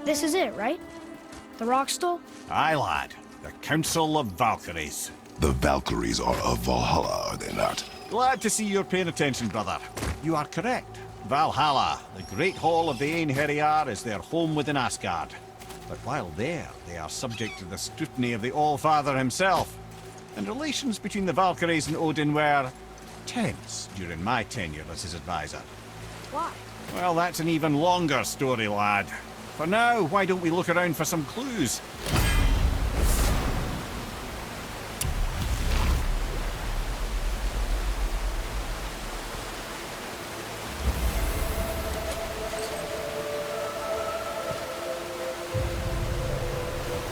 This is it, right? The rock stool? Aye, lad. The Council of Valkyries. The Valkyries are of Valhalla, are they not? Glad to see you're paying attention, brother. You are correct. Valhalla, the great hall of the Einherjar, is their home within Asgard. But while there, they are subject to the scrutiny of the All-Father himself. And relations between the Valkyries and Odin were tense during my tenure as his advisor. Why? Well, that's an even longer story, lad. For now, why don't we look around for some clues?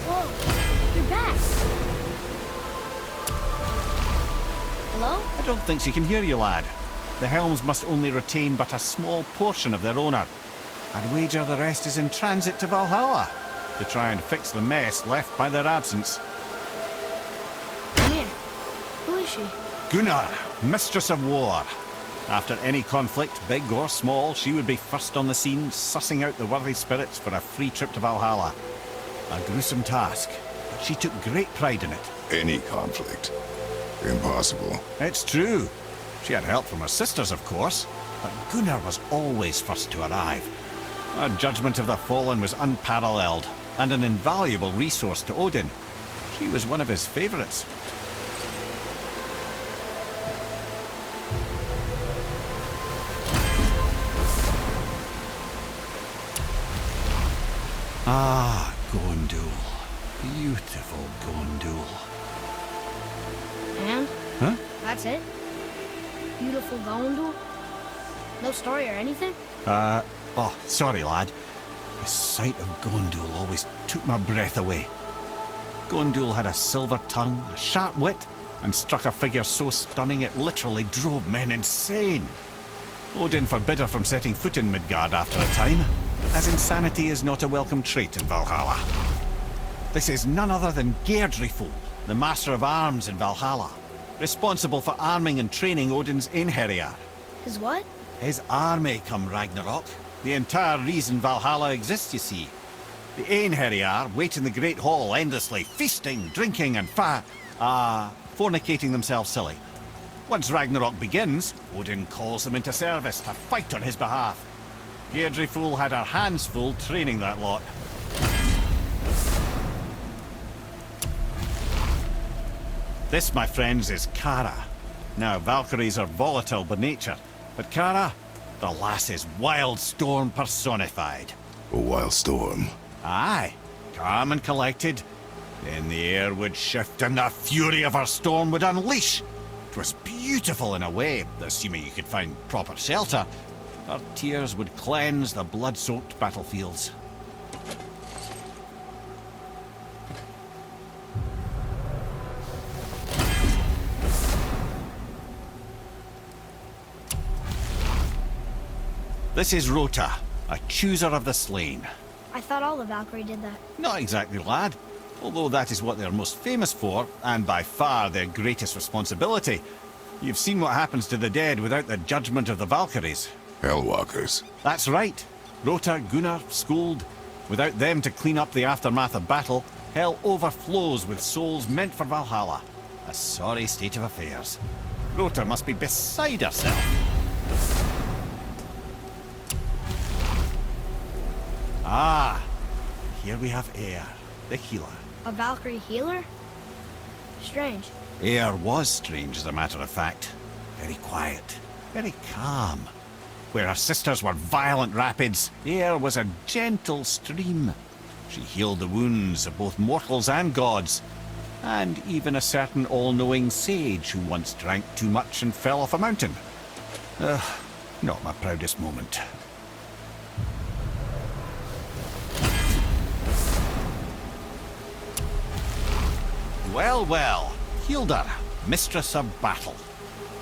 Whoa, you're back. Hello? I don't think she can hear you, lad. The helms must only retain but a small portion of their owner. I'd wager the rest is in transit to Valhalla to try and fix the mess left by their absence. Here. Who is she? Gunnar, Mistress of War. After any conflict, big or small, she would be first on the scene, sussing out the worthy spirits for a free trip to Valhalla. A gruesome task, but she took great pride in it. Any conflict. Impossible. It's true. She had help from her sisters, of course, but Gunnar was always first to arrive. Her judgment of the fallen was unparalleled, and an invaluable resource to Odin. She was one of his favorites. Ah, Gondul. Beautiful Gondul. And? Huh? That's it? Beautiful Gondul? No story or anything? Oh, sorry, lad. The sight of Gondul always took my breath away. Gondul had a silver tongue, a sharp wit, and struck a figure so stunning it literally drove men insane. Odin forbid her from setting foot in Midgard after a time, as insanity is not a welcome trait in Valhalla. This is none other than Geirdriful, the master of arms in Valhalla, responsible for arming and training Odin's Einherjar. His what? His army come Ragnarok. The entire reason Valhalla exists, you see. The Einherjar wait in the Great Hall endlessly, feasting, drinking, and fornicating themselves silly. Once Ragnarok begins, Odin calls them into service to fight on his behalf. Geirdriful had her hands full training that lot. This, my friends, is Kara. Now, Valkyries are volatile by nature, but Kara, the lass is wild storm personified. A wild storm. Aye, calm and collected. Then the air would shift and the fury of her storm would unleash. 'Twas beautiful in a way, assuming you could find proper shelter. Her tears would cleanse the blood-soaked battlefields. This is Rota, a chooser of the slain. I thought all the Valkyrie did that. Not exactly, lad. Although that is what they're most famous for, and by far their greatest responsibility. You've seen what happens to the dead without the judgment of the Valkyries. Hellwalkers. That's right. Rota, Gunnar, Skuld. Without them to clean up the aftermath of battle, hell overflows with souls meant for Valhalla. A sorry state of affairs. Rota must be beside herself. Ah, here we have Eir, the healer. A Valkyrie healer? Strange. Eir was strange, as a matter of fact. Very quiet, very calm. Where her sisters were violent rapids, Eir was a gentle stream. She healed the wounds of both mortals and gods, and even a certain all-knowing sage who once drank too much and fell off a mountain. Not my proudest moment. Well, well, Hildar, Mistress of Battle.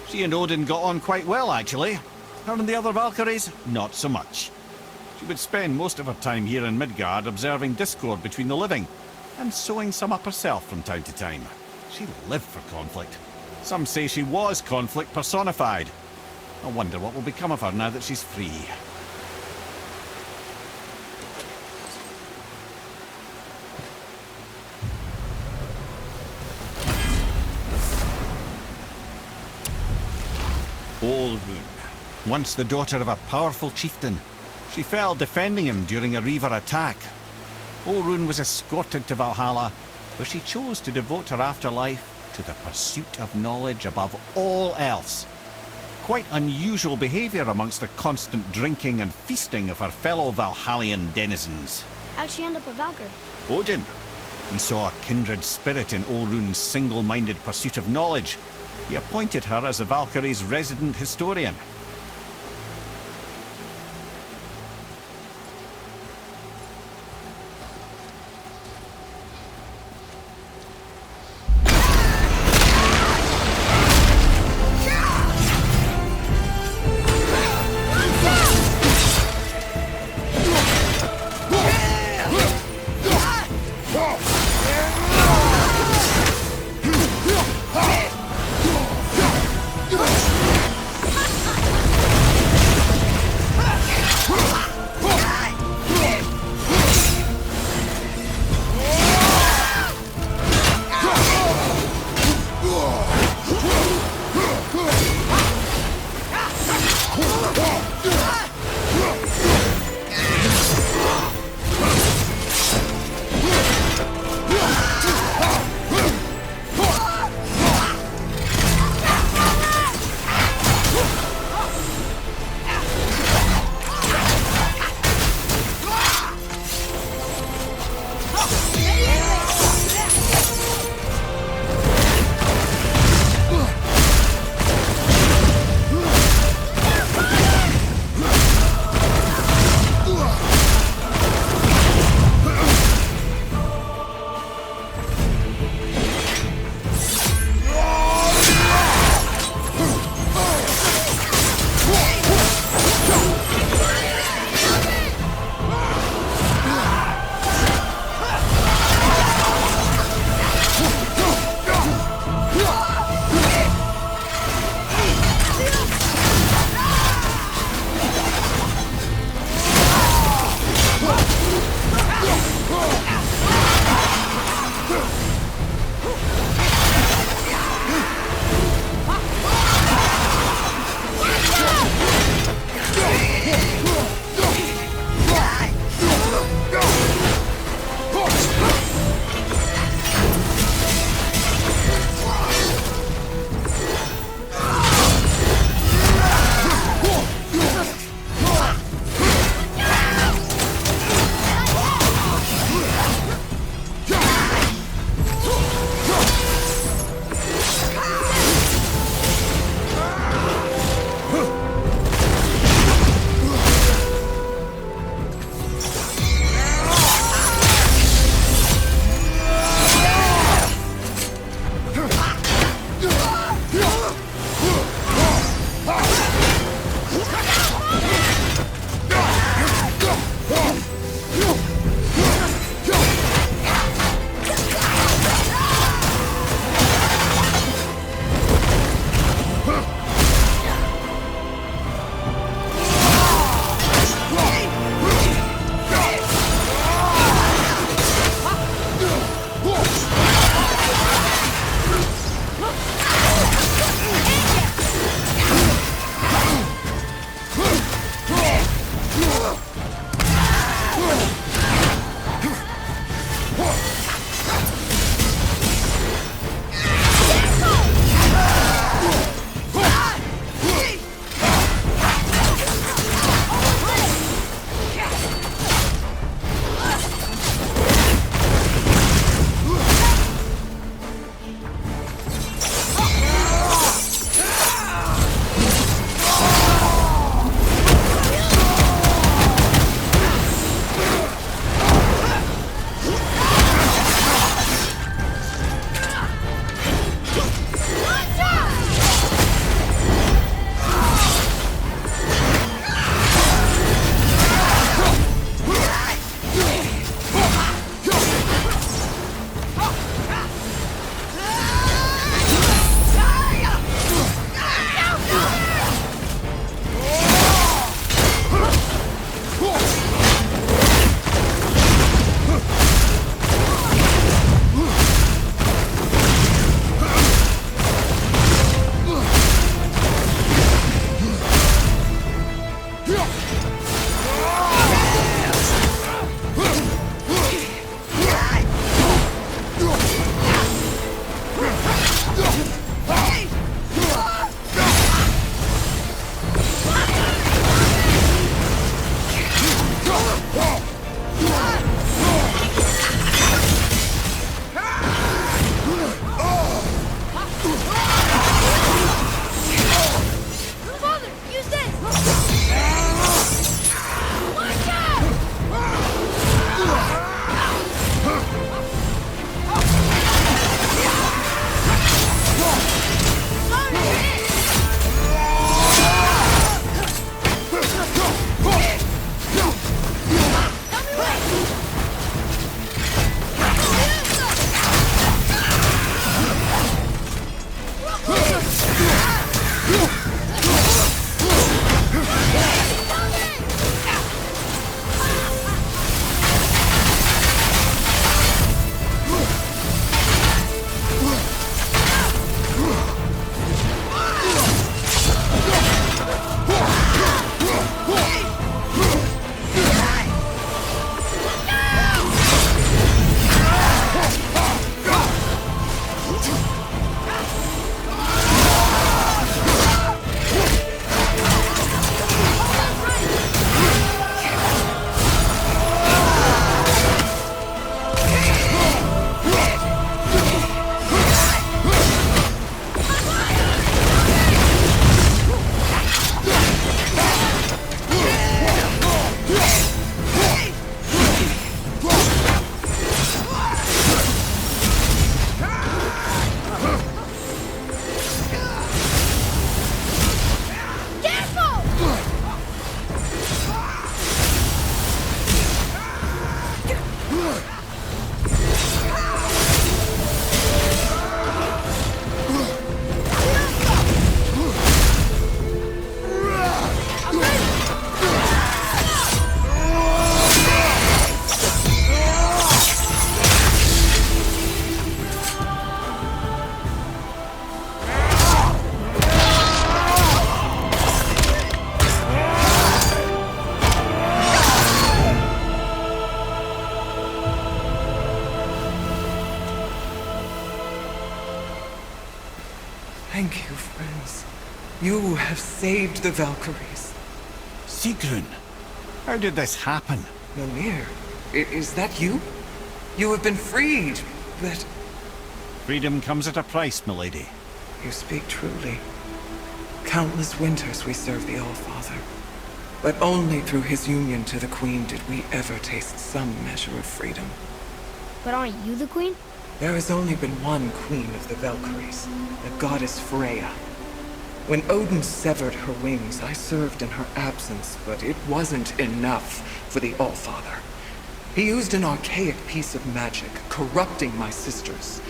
She and Odin got on quite well, actually. Her and the other Valkyries, not so much. She would spend most of her time here in Midgard observing discord between the living, and sewing some up herself from time to time. She lived for conflict. Some say she was conflict personified. I wonder what will become of her now that she's free. Olrun, once the daughter of a powerful chieftain. She fell defending him during a Reaver attack. Olrun was escorted to Valhalla, where she chose to devote her afterlife to the pursuit of knowledge above all else. Quite unusual behaviour amongst the constant drinking and feasting of her fellow Valhallian denizens. How'd she end up a Valkyrie? Odin. He saw a kindred spirit in Olrun's single-minded pursuit of knowledge. He appointed her as the Valkyrie's resident historian. Thank you, friends. You have saved the Valkyries. Sigrun, how did this happen? Mimir, is that you? You have been freed, but... Freedom comes at a price, milady. You speak truly. Countless winters we served the All-Father. But only through his union to the Queen did we ever taste some measure of freedom. But aren't you the queen? There has only been one Queen of the Valkyries, the goddess Freya. When Odin severed her wings, I served in her absence, but it wasn't enough for the All-Father. He used an archaic piece of magic, corrupting my sisters.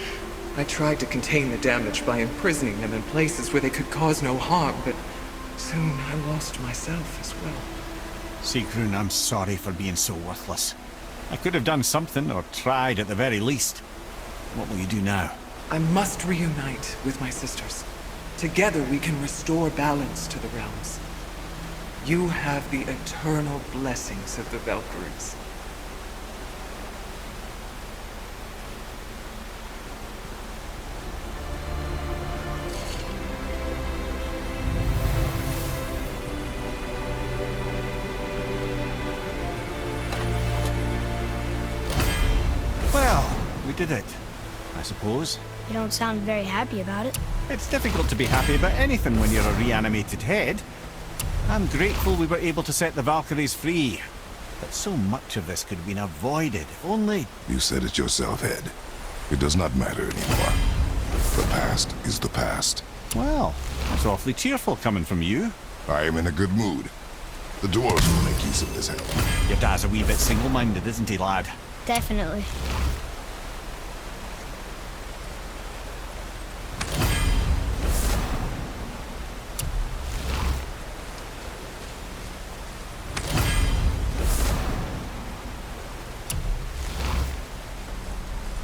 I tried to contain the damage by imprisoning them in places where they could cause no harm, but soon I lost myself as well. Sigrun, I'm sorry for being so worthless. I could have done something, or tried at the very least. What will you do now? I must reunite with my sisters. Together we can restore balance to the realms. You have the eternal blessings of the Valkyries. Well, we did it, I suppose. You don't sound very happy about it. It's difficult to be happy about anything when you're a reanimated head. I'm grateful we were able to set the Valkyries free. But so much of this could have been avoided, if only... You said it yourself, Head. It does not matter anymore. The past is the past. Well, that's awfully cheerful coming from you. I am in a good mood. The dwarves will make use of this help. Your dad's a wee bit single-minded, isn't he, lad? Definitely.